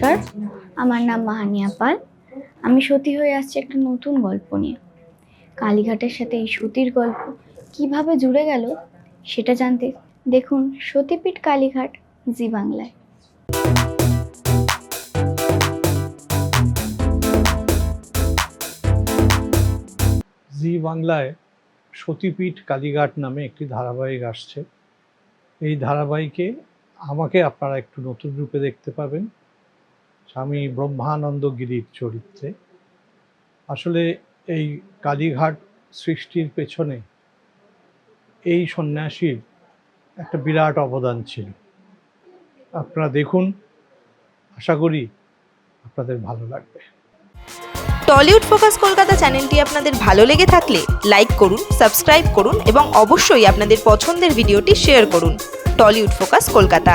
নমস্কার, আমার নাম মাহানিয়া পাল। আমি সতী হয়ে আসছি একটা নতুন গল্প নিয়ে। কালীঘাটের সাথে এই সতীর গল্প কিভাবে জুড়ে গেল সেটা জানতে দেখুন সতীপীঠ কালীঘাট জি বাংলায়। জি বাংলায় সতীপীঠ কালীঘাট নামে একটি ধারাবাহিক আসছে। এই ধারাবাহিকে আমাকে আপনারা একটু নতুন রূপে দেখতে পাবেন, স্বামী ব্রহ্মানন্দ গিরির চরিত্রে। আসলে এই কালীঘাট সৃষ্টির পেছনে এই সন্ন্যাসীর একটা বিরাট অবদান ছিল। আপনারা দেখুন, আশা করি আপনাদের ভালো লাগবে। টলিউড ফোকাস কলকাতা চ্যানেলটি আপনাদের ভালো লেগে থাকলে লাইক করুন, সাবস্ক্রাইব করুন এবং অবশ্যই আপনাদের পছন্দের ভিডিওটি শেয়ার করুন। Tollywood focus Kolkata.